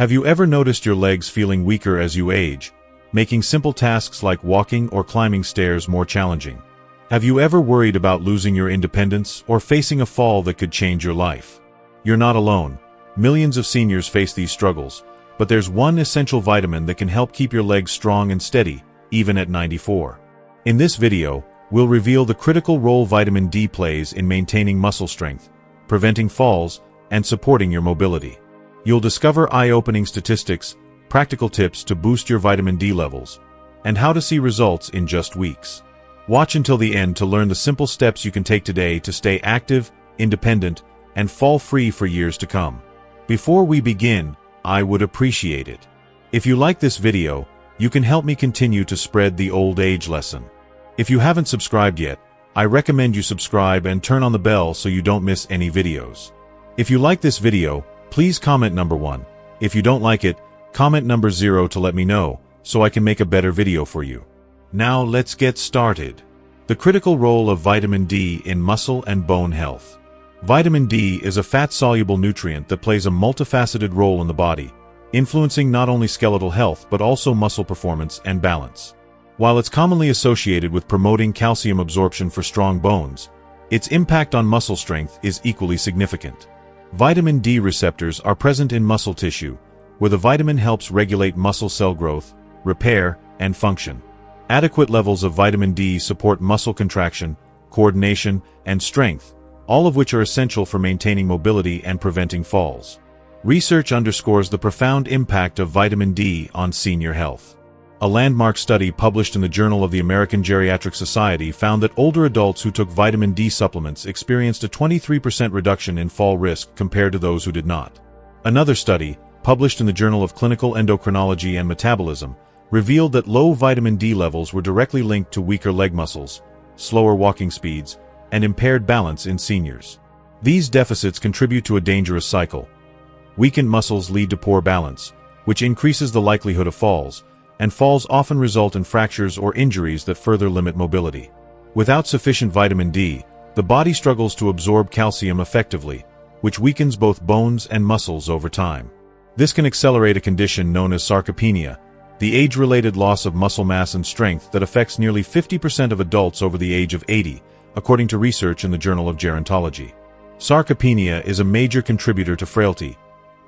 Have you ever noticed your legs feeling weaker as you age, making simple tasks like walking or climbing stairs more challenging? Have you ever worried about losing your independence or facing a fall that could change your life? You're not alone. Millions of seniors face these struggles, but there's one essential vitamin that can help keep your legs strong and steady, even at 94. In this video, we'll reveal the critical role vitamin D plays in maintaining muscle strength, preventing falls, and supporting your mobility. You'll discover eye-opening statistics, practical tips to boost your vitamin D levels, and how to see results in just weeks. Watch until the end to learn the simple steps you can take today to stay active, independent, and fall-free for years to come. Before we begin, I would appreciate it if you like this video. You can help me continue to spread the old age lesson. If you haven't subscribed yet, I recommend you subscribe and turn on the bell so you don't miss any videos. If you like this video, please comment number 1. If you don't like it, comment number 0 to let me know, so I can make a better video for you. Now let's get started. The critical role of vitamin D in muscle and bone health. Vitamin D is a fat-soluble nutrient that plays a multifaceted role in the body, influencing not only skeletal health but also muscle performance and balance. While it's commonly associated with promoting calcium absorption for strong bones, its impact on muscle strength is equally significant. Vitamin D receptors are present in muscle tissue, where the vitamin helps regulate muscle cell growth, repair, and function. Adequate levels of vitamin D support muscle contraction, coordination, and strength, all of which are essential for maintaining mobility and preventing falls. Research underscores the profound impact of vitamin D on senior health. A landmark study published in the Journal of the American Geriatric Society found that older adults who took vitamin D supplements experienced a 23% reduction in fall risk compared to those who did not. Another study, published in the Journal of Clinical Endocrinology and Metabolism, revealed that low vitamin D levels were directly linked to weaker leg muscles, slower walking speeds, and impaired balance in seniors. These deficits contribute to a dangerous cycle. Weakened muscles lead to poor balance, which increases the likelihood of falls, and falls often result in fractures or injuries that further limit mobility. Without sufficient vitamin D, the body struggles to absorb calcium effectively, which weakens both bones and muscles over time. This can accelerate a condition known as sarcopenia, the age-related loss of muscle mass and strength that affects nearly 50% of adults over the age of 80, according to research in the Journal of Gerontology. Sarcopenia is a major contributor to frailty,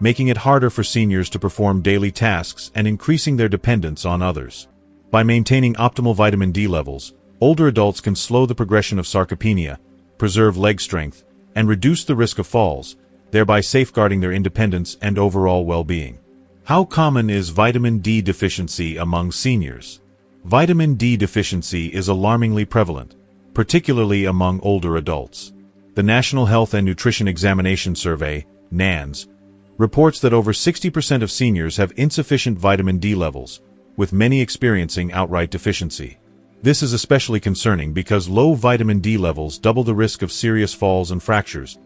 making it harder for seniors to perform daily tasks and increasing their dependence on others. By maintaining optimal vitamin D levels, older adults can slow the progression of sarcopenia, preserve leg strength, and reduce the risk of falls, thereby safeguarding their independence and overall well-being. How common is vitamin D deficiency among seniors? Vitamin D deficiency is alarmingly prevalent, particularly among older adults. The National Health and Nutrition Examination Survey, NANS, reports that over 60% of seniors have insufficient vitamin D levels, with many experiencing outright deficiency. This is especially concerning because low vitamin D levels double the risk of serious falls and fractures,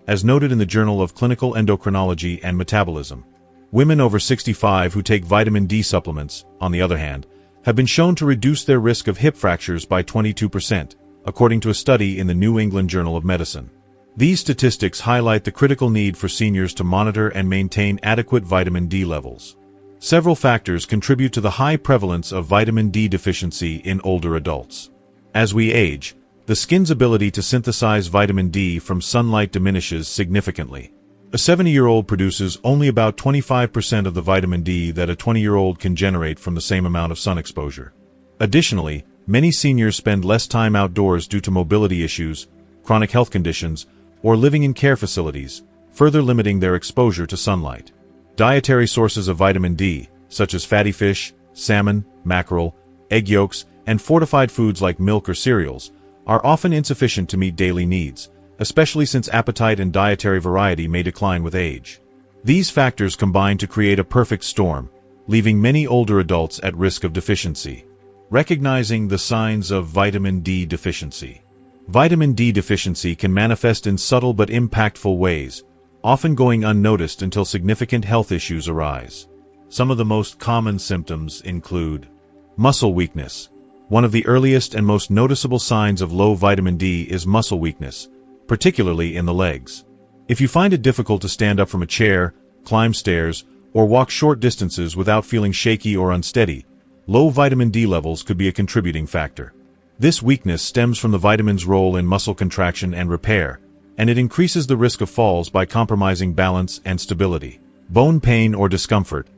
as noted in the Journal of Clinical Endocrinology and Metabolism. Women over 65 who take vitamin D supplements, on the other hand, have been shown to reduce their risk of hip fractures by 22%, according to a study in the New England Journal of Medicine. These statistics highlight the critical need for seniors to monitor and maintain adequate vitamin D levels. Several factors contribute to the high prevalence of vitamin D deficiency in older adults. As we age, the skin's ability to synthesize vitamin D from sunlight diminishes significantly. A 70-year-old produces only about 25% of the vitamin D that a 20-year-old can generate from the same amount of sun exposure. Additionally, many seniors spend less time outdoors due to mobility issues, chronic health conditions, or living in care facilities, further limiting their exposure to sunlight. Dietary sources of vitamin D, such as fatty fish, salmon, mackerel, egg yolks, and fortified foods like milk or cereals, are often insufficient to meet daily needs, especially since appetite and dietary variety may decline with age. These factors combine to create a perfect storm, leaving many older adults at risk of deficiency. Recognizing the signs of vitamin D deficiency. Vitamin D deficiency can manifest in subtle but impactful ways, often going unnoticed until significant health issues arise. Some of the most common symptoms include muscle weakness. One of the earliest and most noticeable signs of low vitamin D is muscle weakness, particularly in the legs. If you find it difficult to stand up from a chair, climb stairs, or walk short distances without feeling shaky or unsteady, low vitamin D levels could be a contributing factor. This weakness stems from the vitamin's role in muscle contraction and repair, and it increases the risk of falls by compromising balance and stability. Bone pain or discomfort.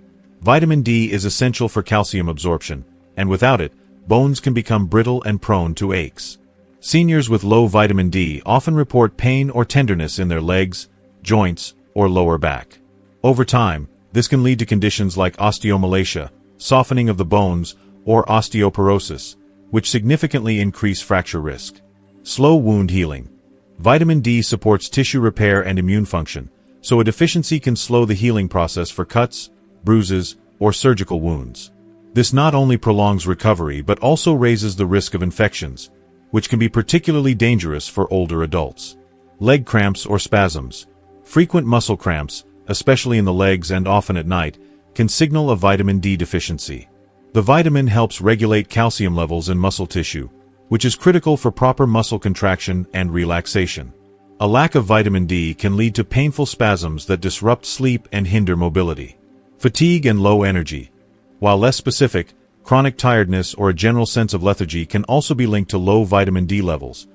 Vitamin D is essential for calcium absorption, and without it, bones can become brittle and prone to aches. Seniors with low vitamin D often report pain or tenderness in their legs, joints, or lower back. Over time, this can lead to conditions like osteomalacia, softening of the bones, or osteoporosis, which significantly increase fracture risk. Slow wound healing. Vitamin D supports tissue repair and immune function, so a deficiency can slow the healing process for cuts, bruises, or surgical wounds. This not only prolongs recovery but also raises the risk of infections, which can be particularly dangerous for older adults. Leg cramps or spasms. Frequent muscle cramps, especially in the legs and often at night, can signal a vitamin D deficiency. The vitamin helps regulate calcium levels in muscle tissue, which is critical for proper muscle contraction and relaxation. A lack of vitamin D can lead to painful spasms that disrupt sleep and hinder mobility. Fatigue and low energy. While less specific, chronic tiredness or a general sense of lethargy can also be linked to low vitamin D levels,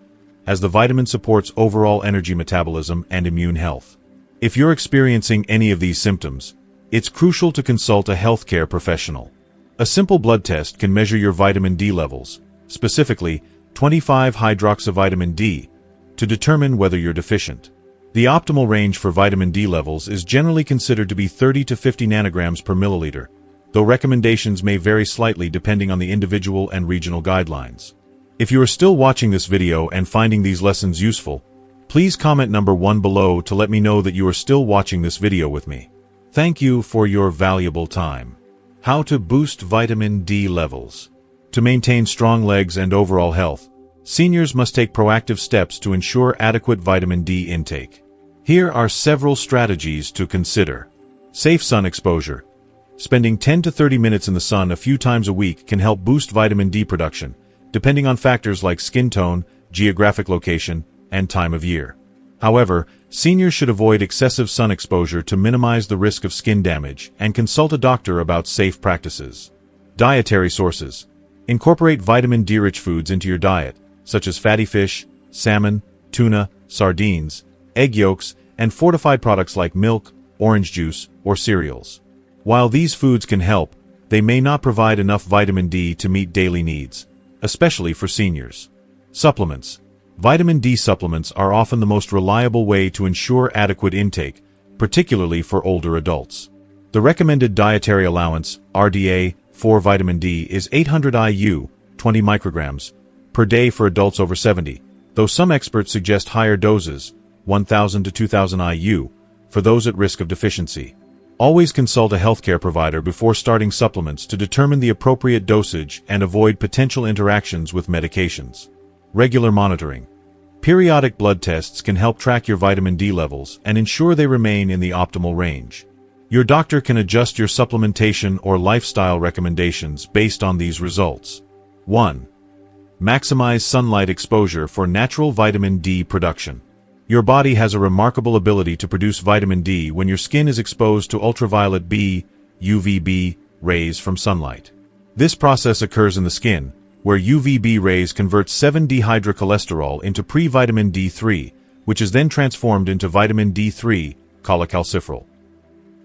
as the vitamin supports overall energy metabolism and immune health. If you're experiencing any of these symptoms, it's crucial to consult a healthcare professional. A simple blood test can measure your vitamin D levels, specifically 25-hydroxyvitamin D, to determine whether you're deficient. The optimal range for vitamin D levels is generally considered to be 30 to 50 nanograms per milliliter, though recommendations may vary slightly depending on the individual and regional guidelines. If you are still watching this video and finding these lessons useful, please comment number 1 below to let me know that you are still watching this video with me. Thank you for your valuable time. How to boost vitamin D levels. To maintain strong legs and overall health, seniors must take proactive steps to ensure adequate vitamin D intake. Here are several strategies to consider. Safe sun exposure. Spending 10 to 30 minutes in the sun a few times a week can help boost vitamin D production, depending on factors like skin tone, geographic location, and time of year. However, seniors should avoid excessive sun exposure to minimize the risk of skin damage and consult a doctor about safe practices. Dietary sources. Incorporate vitamin D-rich foods into your diet, such as fatty fish, salmon, tuna, sardines, egg yolks, and fortified products like milk, orange juice, or cereals. While these foods can help, they may not provide enough vitamin D to meet daily needs, especially for seniors. Supplements. Vitamin D supplements are often the most reliable way to ensure adequate intake, particularly for older adults. The recommended dietary allowance, RDA, for vitamin D is 800 IU, 20 micrograms, per day for adults over 70, though some experts suggest higher doses, 1000 to 2000 IU, for those at risk of deficiency. Always consult a healthcare provider before starting supplements to determine the appropriate dosage and avoid potential interactions with medications. Regular monitoring. Periodic blood tests can help track your vitamin D levels and ensure they remain in the optimal range. Your doctor can adjust your supplementation or lifestyle recommendations based on these results. 1. Maximize sunlight exposure for natural vitamin D production. Your body has a remarkable ability to produce vitamin D when your skin is exposed to ultraviolet B, UVB, rays from sunlight. This process occurs in the skin, where UVB rays convert 7-dehydrocholesterol into pre-vitamin D3, which is then transformed into vitamin D3, cholecalciferol.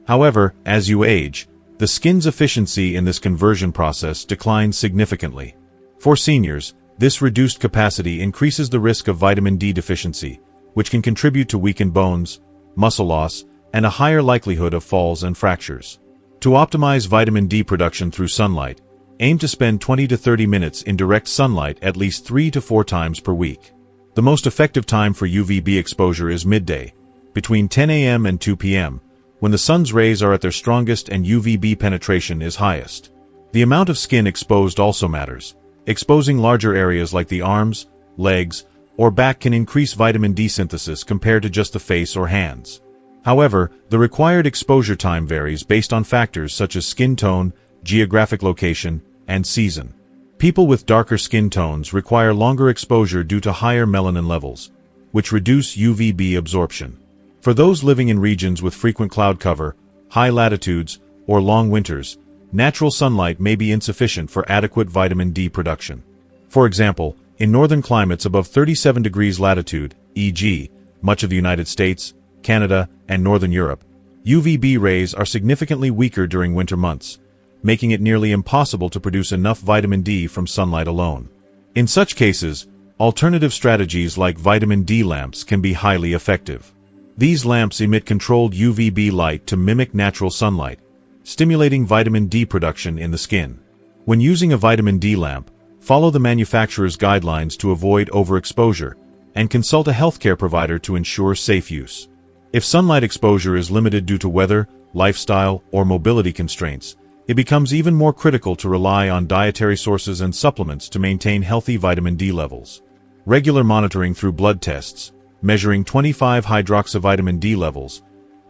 However, as you age, the skin's efficiency in this conversion process declines significantly. For seniors, this reduced capacity increases the risk of vitamin D deficiency, which can contribute to weakened bones, muscle loss, and a higher likelihood of falls and fractures. To optimize vitamin D production through sunlight, aim to spend 20 to 30 minutes in direct sunlight at least 3 to 4 times per week. The most effective time for UVB exposure is midday, between 10 a.m. and 2 p.m., when the sun's rays are at their strongest and UVB penetration is highest. The amount of skin exposed also matters. Exposing larger areas like the arms, legs, or back can increase vitamin D synthesis compared to just the face or hands. However, the required exposure time varies based on factors such as skin tone, geographic location, and season. People with darker skin tones require longer exposure due to higher melanin levels, which reduce UVB absorption. For those living in regions with frequent cloud cover, high latitudes, or long winters, natural sunlight may be insufficient for adequate vitamin D production. For example, in northern climates above 37 degrees latitude, e.g., much of the United States, Canada, and northern Europe, UVB rays are significantly weaker during winter months, making it nearly impossible to produce enough vitamin D from sunlight alone. In such cases, alternative strategies like vitamin D lamps can be highly effective. These lamps emit controlled UVB light to mimic natural sunlight, stimulating vitamin D production in the skin. When using a vitamin D lamp, follow the manufacturer's guidelines to avoid overexposure, and consult a healthcare provider to ensure safe use. If sunlight exposure is limited due to weather, lifestyle, or mobility constraints, it becomes even more critical to rely on dietary sources and supplements to maintain healthy vitamin D levels. Regular monitoring through blood tests, measuring 25-hydroxyvitamin D levels,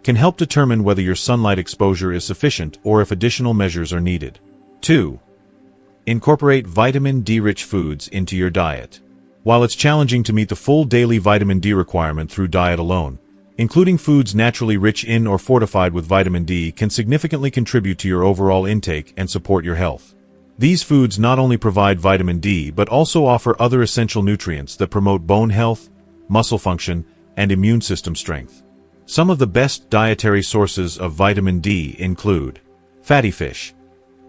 can help determine whether your sunlight exposure is sufficient or if additional measures are needed. 2. Incorporate vitamin D-rich foods into your diet. While it's challenging to meet the full daily vitamin D requirement through diet alone, including foods naturally rich in or fortified with vitamin D can significantly contribute to your overall intake and support your health. These foods not only provide vitamin D but also offer other essential nutrients that promote bone health, muscle function, and immune system strength. Some of the best dietary sources of vitamin D include fatty fish.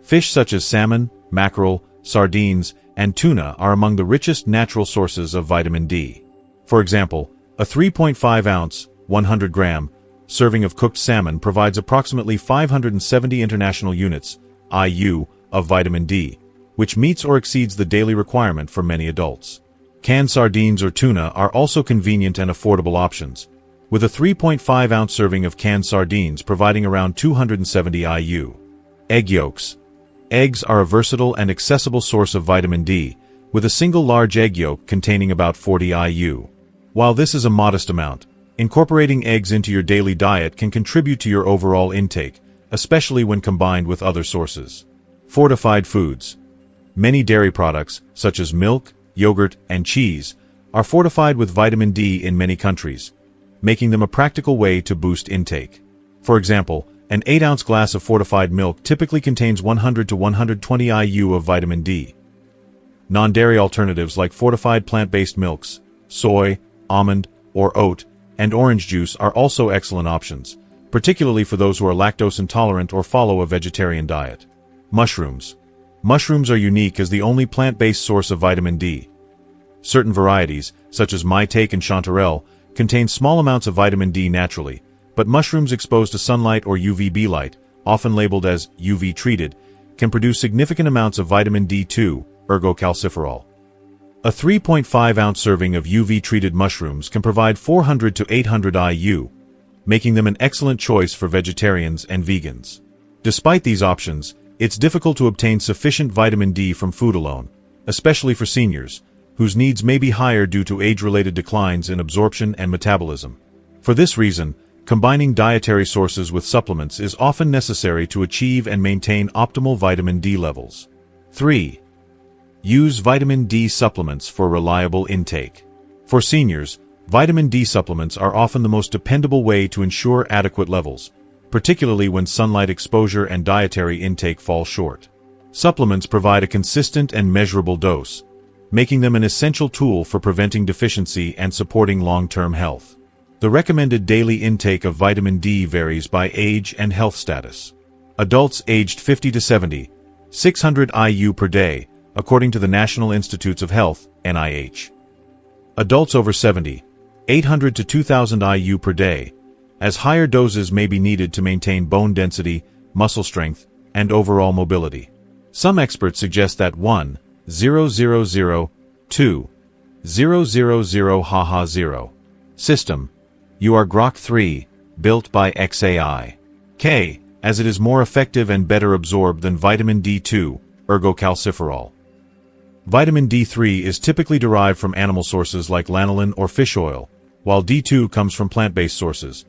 Fish such as salmon, mackerel, sardines, and tuna are among the richest natural sources of vitamin D. For example, a 3.5-ounce 100-gram serving of cooked salmon provides approximately 570 international units, IU, of vitamin D, which meets or exceeds the daily requirement for many adults. Canned sardines or tuna are also convenient and affordable options, with a 3.5-ounce serving of canned sardines providing around 270 IU. Egg yolks. Eggs are a versatile and accessible source of vitamin D, with a single large egg yolk containing about 40 IU. While this is a modest amount, incorporating eggs into your daily diet can contribute to your overall intake, especially when combined with other sources. Fortified foods. Many dairy products, such as milk, yogurt, and cheese, are fortified with vitamin D in many countries, making them a practical way to boost intake. For example, an 8-ounce glass of fortified milk typically contains 100 to 120 IU of vitamin D. Non-dairy alternatives like fortified plant-based milks, soy, almond, or oat, and orange juice are also excellent options, particularly for those who are lactose intolerant or follow a vegetarian diet. Mushrooms. Mushrooms are unique as the only plant-based source of vitamin D. Certain varieties, such as maitake and chanterelle, contain small amounts of vitamin D naturally, but mushrooms exposed to sunlight or UVB light, often labeled as UV-treated, can produce significant amounts of vitamin D2, ergocalciferol. A 3.5-ounce serving of UV-treated mushrooms can provide 400 to 800 IU, making them an excellent choice for vegetarians and vegans. Despite these options, it's difficult to obtain sufficient vitamin D from food alone, especially for seniors, whose needs may be higher due to age-related declines in absorption and metabolism. For this reason, combining dietary sources with supplements is often necessary to achieve and maintain optimal vitamin D levels. 3. Use vitamin D supplements for reliable intake. For seniors, vitamin D supplements are often the most dependable way to ensure adequate levels, particularly when sunlight exposure and dietary intake fall short. Supplements provide a consistent and measurable dose, making them an essential tool for preventing deficiency and supporting long-term health. The recommended daily intake of vitamin D varies by age and health status. Adults aged 50 to 70, 600 IU per day, according to the National Institutes of Health, NIH. Adults over 70, 800 to 2000 IU per day, as higher doses may be needed to maintain bone density, muscle strength, and overall mobility. Some experts suggest that 1,000,2,000 HaHa0 system, you are Grok 3, built by XAI. K, as it is more effective and better absorbed than vitamin D2, ergocalciferol. Vitamin D3 is typically derived from animal sources like lanolin or fish oil, while D2 comes from plant-based sources.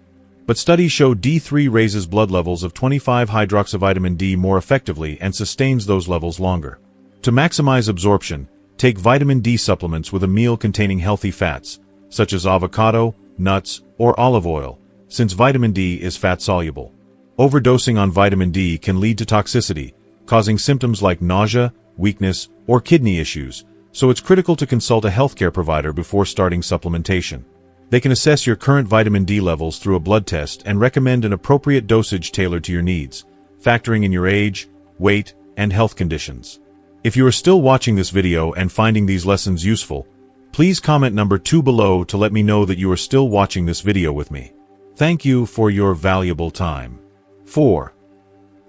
But studies show D3 raises blood levels of 25-hydroxyvitamin D more effectively and sustains those levels longer. To maximize absorption, take vitamin D supplements with a meal containing healthy fats, such as avocado, nuts, or olive oil, since vitamin D is fat-soluble. Overdosing on vitamin D can lead to toxicity, causing symptoms like nausea, weakness, or kidney issues, so it's critical to consult a healthcare provider before starting supplementation. They can assess your current vitamin D levels through a blood test and recommend an appropriate dosage tailored to your needs, factoring in your age, weight, and health conditions. If you are still watching this video and finding these lessons useful, please comment number 2 below to let me know that you are still watching this video with me. Thank you for your valuable time. 4.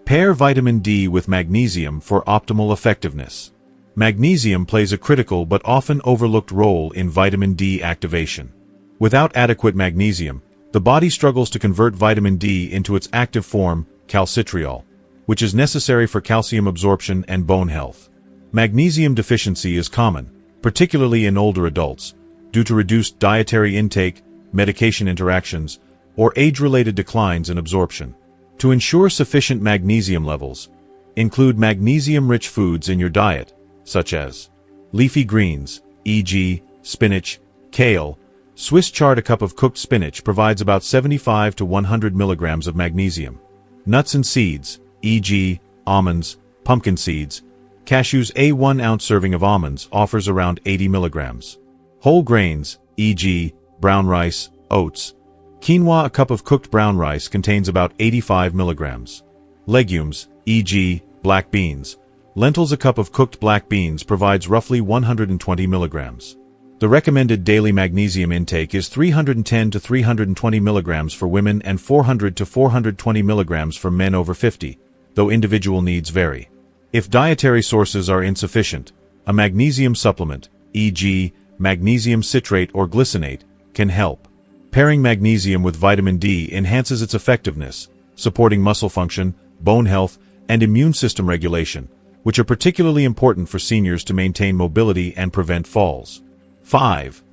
Pair vitamin D with magnesium for optimal effectiveness. Magnesium plays a critical but often overlooked role in vitamin D activation. Without adequate magnesium, the body struggles to convert vitamin D into its active form, calcitriol, which is necessary for calcium absorption and bone health. Magnesium deficiency is common, particularly in older adults, due to reduced dietary intake, medication interactions, or age-related declines in absorption. To ensure sufficient magnesium levels, include magnesium-rich foods in your diet, such as leafy greens, e.g., spinach, kale. Swiss chard: a cup of cooked spinach provides about 75 to 100 milligrams of magnesium. Nuts and seeds, e.g., almonds, pumpkin seeds, cashews. A 1-ounce serving of almonds offers around 80 milligrams. Whole grains, e.g., brown rice, oats. Quinoa: a cup of cooked brown rice contains about 85 milligrams. Legumes, e.g., black beans. Lentils: a cup of cooked black beans provides roughly 120 milligrams. The recommended daily magnesium intake is 310 to 320 milligrams for women and 400 to 420 milligrams for men over 50, though individual needs vary. If dietary sources are insufficient, a magnesium supplement, e.g., magnesium citrate or glycinate, can help. Pairing magnesium with vitamin D enhances its effectiveness, supporting muscle function, bone health, and immune system regulation, which are particularly important for seniors to maintain mobility and prevent falls. 5.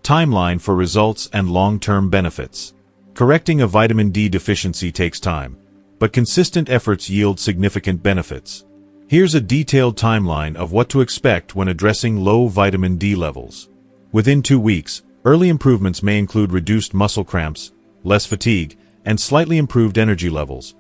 Timeline for results and long-term benefits. Correcting a vitamin D deficiency takes time, but consistent efforts yield significant benefits. Here's a detailed timeline of what to expect when addressing low vitamin D levels. Within 2 weeks, early improvements may include reduced muscle cramps, less fatigue, and slightly improved energy levels,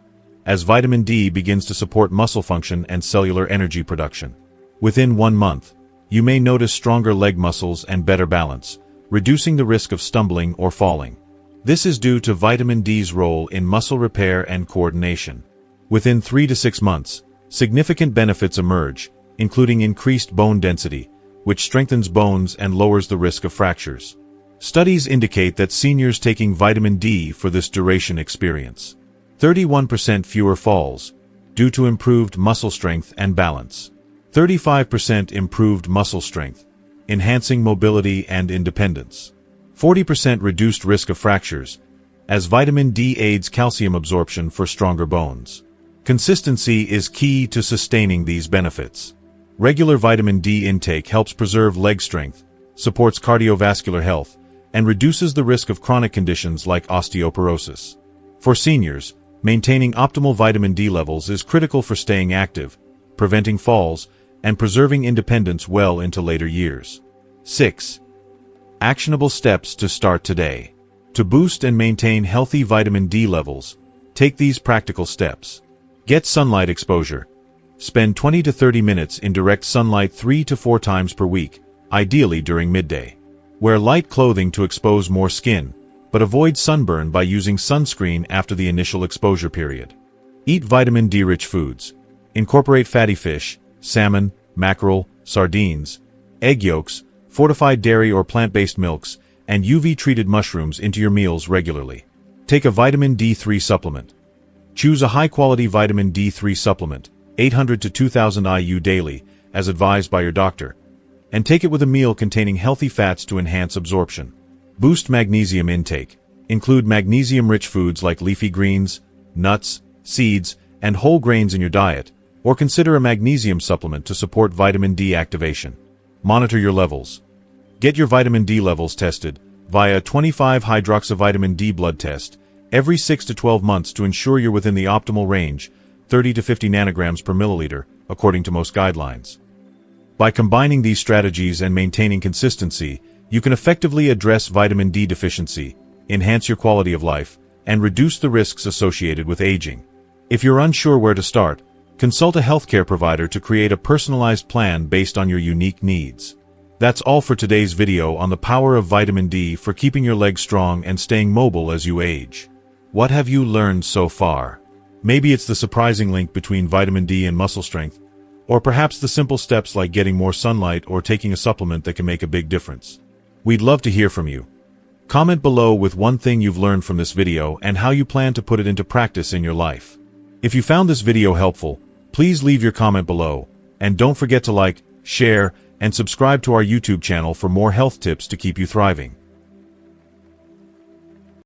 as vitamin D begins to support muscle function and cellular energy production. Within 1 month, you may notice stronger leg muscles and better balance, reducing the risk of stumbling or falling. This is due to vitamin D's role in muscle repair and coordination. Within 3 to 6 months, significant benefits emerge, including increased bone density, which strengthens bones and lowers the risk of fractures. Studies indicate that seniors taking vitamin D for this duration experience 31% fewer falls, due to improved muscle strength and balance. 35% improved muscle strength, enhancing mobility and independence. 40% reduced risk of fractures, as vitamin D aids calcium absorption for stronger bones. Consistency is key to sustaining these benefits. Regular vitamin D intake helps preserve leg strength, supports cardiovascular health, and reduces the risk of chronic conditions like osteoporosis. For seniors, maintaining optimal vitamin D levels is critical for staying active, preventing falls, and preserving independence well into later years. 6. Actionable steps to start today. To boost and maintain healthy vitamin D levels, take these practical steps. Get sunlight exposure. Spend 20 to 30 minutes in direct sunlight 3 to 4 times per week, ideally during midday. Wear light clothing to expose more skin, but avoid sunburn by using sunscreen after the initial exposure period. Eat vitamin D-rich foods. Incorporate fatty fish, salmon, mackerel, sardines, egg yolks, fortified dairy or plant-based milks, and UV-treated mushrooms into your meals regularly. Take a vitamin D3 supplement. Choose a high-quality vitamin D3 supplement, 800 to 2000 IU daily, as advised by your doctor, and take it with a meal containing healthy fats to enhance absorption. Boost magnesium intake. Include magnesium-rich foods like leafy greens, nuts, seeds, and whole grains in your diet, or consider a magnesium supplement to support vitamin D activation. Monitor your levels. Get your vitamin D levels tested via a 25-hydroxyvitamin D blood test every 6 to 12 months to ensure you're within the optimal range, 30 to 50 nanograms per milliliter, according to most guidelines. By combining these strategies and maintaining consistency, you can effectively address vitamin D deficiency, enhance your quality of life, and reduce the risks associated with aging. If you're unsure where to start, consult a healthcare provider to create a personalized plan based on your unique needs. That's all for today's video on the power of vitamin D for keeping your legs strong and staying mobile as you age. What have you learned so far? Maybe it's the surprising link between vitamin D and muscle strength, or perhaps the simple steps like getting more sunlight or taking a supplement that can make a big difference. We'd love to hear from you. Comment below with one thing you've learned from this video and how you plan to put it into practice in your life. If you found this video helpful, please leave your comment below, and don't forget to like, share, and subscribe to our YouTube channel for more health tips to keep you thriving.